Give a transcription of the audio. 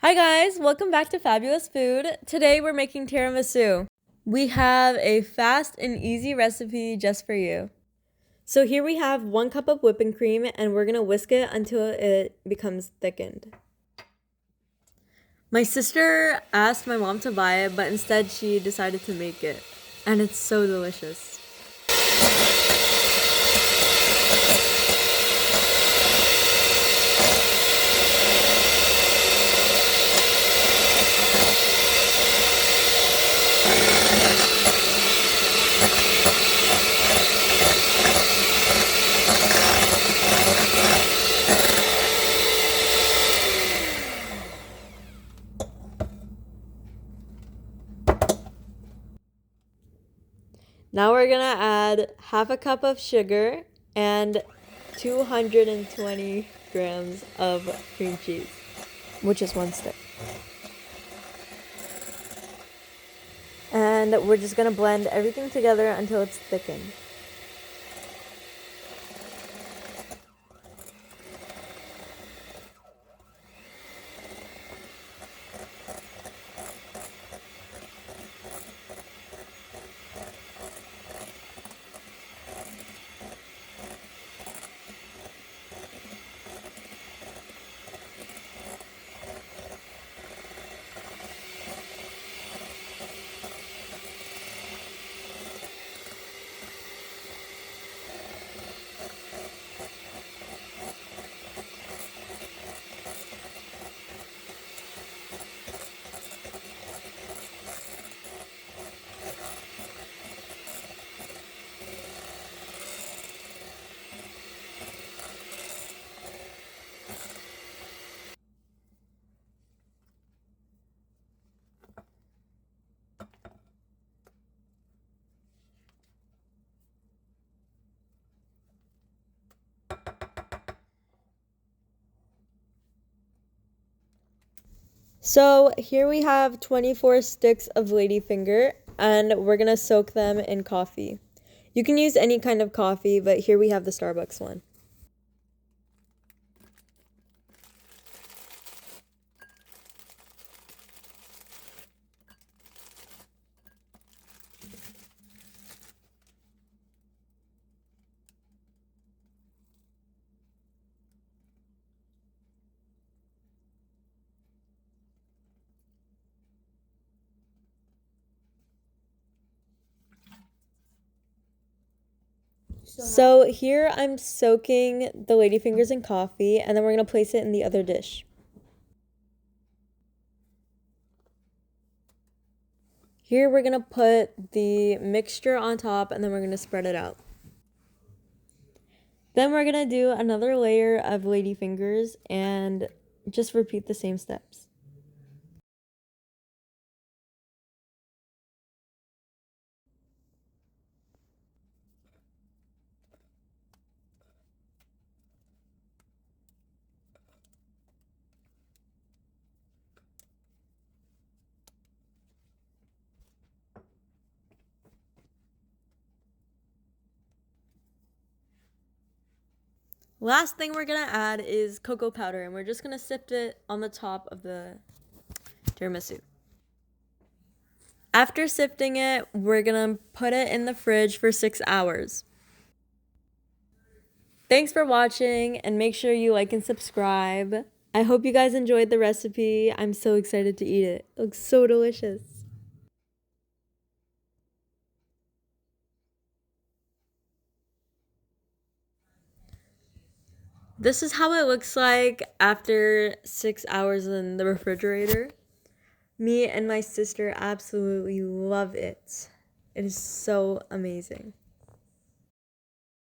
Hi guys, welcome back to Fabulous Food. Today we're making tiramisu. We have a fast and easy recipe just for you. So here we have 1 cup of whipping cream and we're gonna whisk it until it becomes thickened. My sister asked my mom to buy it, but instead she decided to make it. And it's so delicious. Now we're gonna add half a cup of sugar and 220 grams of cream cheese, which is 1 stick. And we're just gonna blend everything together until it's thickened. So here we have 24 sticks of ladyfinger and we're gonna soak them in coffee. You can use any kind of coffee, but here we have the Starbucks one. So here I'm soaking the ladyfingers in coffee and then we're gonna place it in the other dish. Here we're gonna put the mixture on top and then we're gonna spread it out. Then we're gonna do another layer of ladyfingers and just repeat the same steps. Last thing we're gonna add is cocoa powder and we're just gonna sift it on the top of the tiramisu. After sifting it, we're gonna put it in the fridge for 6 hours. Thanks for watching and make sure you like and subscribe. I hope you guys enjoyed the recipe. I'm so excited to eat it. It looks so delicious. This is how it looks like after 6 hours in the refrigerator. Me and my sister absolutely love it. It is so amazing.